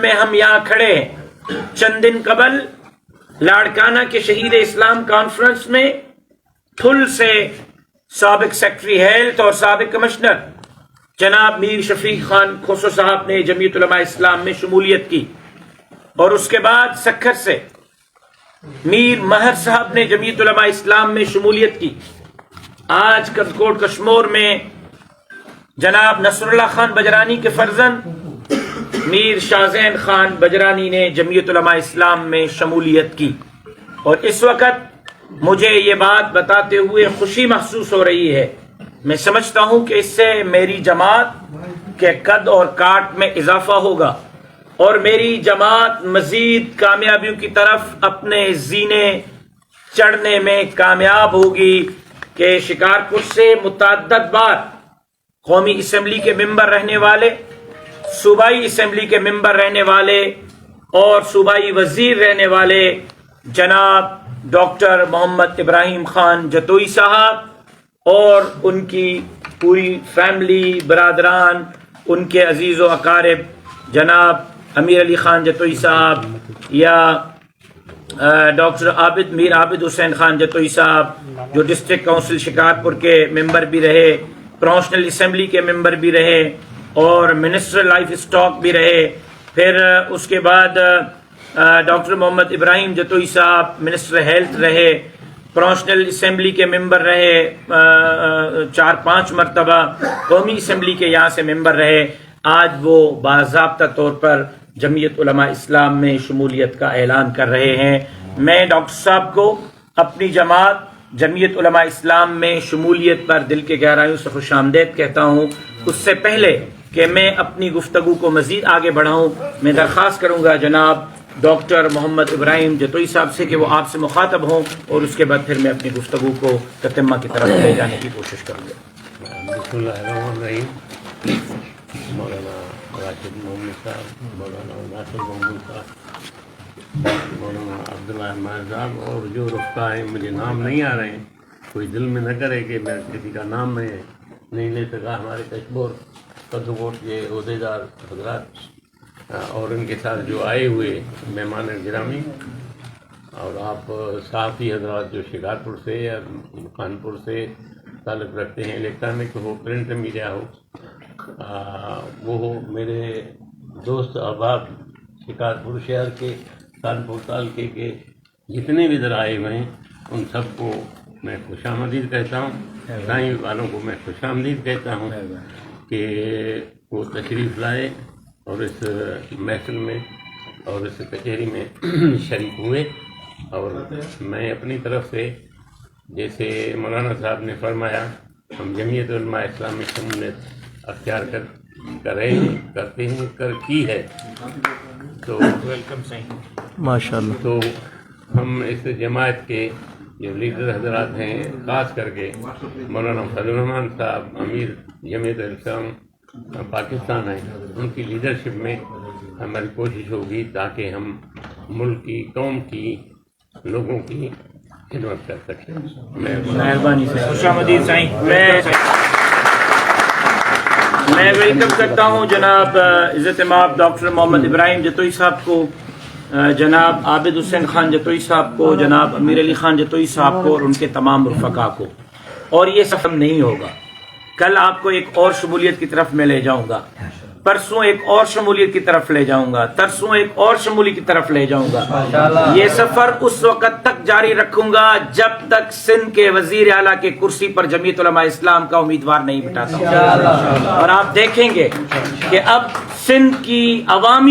میں ہم یہاں کھڑے ہیں چند دن قبل لاڑکانہ کے شہید اسلام کانفرنس میں پھل سے سابق سیکرٹری ہیلتھ اور سابق کمشنر جناب میر شفیق خان کھوسو صاحب نے جمعیت علماء اسلام میں شمولیت کی، اور اس کے بعد سکھر سے میر مہر صاحب نے جمعیت علماء اسلام میں شمولیت کی۔ آج کزکوٹ کشمور میں جناب نصر اللہ خان بجرانی کے فرزند میر شاہزین خان بجرانی نے جمعیت علماء اسلام میں شمولیت کی، اور اس وقت مجھے یہ بات بتاتے ہوئے خوشی محسوس ہو رہی ہے۔ میں سمجھتا ہوں کہ اس سے میری جماعت کے قد اور کاٹ میں اضافہ ہوگا، اور میری جماعت مزید کامیابیوں کی طرف اپنے زینے چڑھنے میں کامیاب ہوگی کہ شکارپور سے متعدد بار قومی اسمبلی کے ممبر رہنے والے، صوبائی اسمبلی کے ممبر رہنے والے اور صوبائی وزیر رہنے والے جناب ڈاکٹر محمد ابراہیم خان جتوئی صاحب اور ان کی پوری فیملی، برادران، ان کے عزیز و اقارب جناب امیر علی خان جتوئی صاحب یا ڈاکٹر میر عابد حسین خان جتوئی صاحب جو ڈسٹرکٹ کونسل شکارپور کے ممبر بھی رہے، پروفیشنل اسمبلی کے ممبر بھی رہے اور منسٹر لائف اسٹاک بھی رہے، پھر اس کے بعد ڈاکٹر محمد ابراہیم جتوئی صاحب منسٹر ہیلتھ رہے، پروفیشنل اسمبلی کے ممبر رہے، 4-5 مرتبہ قومی اسمبلی کے یہاں سے ممبر رہے۔ آج وہ باضابطہ طور پر جمعیت علماء اسلام میں شمولیت کا اعلان کر رہے ہیں۔ میں ڈاکٹر صاحب کو اپنی جماعت جمعیت علماء اسلام میں شمولیت پر دل کے گہرائیوں سے خوش آمدید کہتا ہوں۔ اس سے پہلے کہ میں اپنی گفتگو کو مزید آگے بڑھاؤں، میں درخواست کروں گا جناب ڈاکٹر محمد ابراہیم جتوئی صاحب سے کہ وہ آپ سے مخاطب ہوں، اور اس کے بعد پھر میں اپنی گفتگو کو تتمہ کی طرف لے جانے کی کوشش کروں گا۔ بسم اللہ الرحمن الرحیم۔ مولانا راشد محمد صاحب، مولانا ناصر محمد صاحب، مولانا عبداللہ ماہر صاحب اور جو رفقا ہیں، مجھے نام نہیں آ رہے ہیں، کوئی دل میں نہ کرے کہ میں کسی کا نام میں نہیں لے سکا۔ ہمارے کشمور کزکوٹ کے عہدیدار حضرات اور ان کے ساتھ جو آئے ہوئے مہمان گرامی، اور آپ صحافی حضرات جو شکارپور سے یا کانپور سے تعلق رکھتے ہیں، الیکٹرانک ہو، پرنٹ میڈیا ہو، وہ ہو میرے دوست احباب شکارپور شہر کے، کانپور تعلقے کے جتنے بھی ادھر آئے ہوئے ہیں، ان سب کو میں خوش آمدید کہتا ہوں۔ سائیں والوں کو میں خوش آمدید کہتا ہوں کہ وہ تشریف لائے اور اس محفل میں اور اس کچہری میں شریک ہوئے، اور میں اپنی طرف سے جیسے مولانا صاحب نے فرمایا، ہم جمعیت علماء اسلام میں شمولیت اختیار کر رہے ہیں، کرتے ہیں، کی ہے، تو ویلکم سائیں۔ ماشاء اللہ۔ تو ہم اس جماعت کے جو لیڈر حضرات ہیں، خاص کر کے مولانا فضل الرحمان صاحب امیر جمعیت اسلام پاکستان ہیں، ان کی لیڈرشپ میں ہماری کوشش ہوگی تاکہ ہم ملک کی، قوم کی، لوگوں کی خدمت کر سکیں۔ مہربانی سے خوش آمدید سائیں۔ میں ویلکم کرتا ہوں جناب عزت مآب ڈاکٹر محمد ابراہیم جتوئی صاحب کو، جناب عابد حسین خان جتوئی صاحب کو، جناب امیر علی خان جتوئی صاحب کو اور ان کے تمام رفقا کو۔ اور یہ سفر نہیں ہوگا، کل آپ کو ایک اور شمولیت کی طرف میں لے جاؤں گا، پرسوں ایک اور شمولیت کی طرف لے جاؤں گا، ترسوں ایک اور شمولیت کی طرف لے جاؤں گا۔ یہ سفر اس وقت تک جاری رکھوں گا جب تک سندھ کے وزیر اعلیٰ کے کرسی پر جمعیت علماء اسلام کا امیدوار نہیں بٹھاتا ہوں، اور آپ دیکھیں گے کہ اب سندھ کی عوامی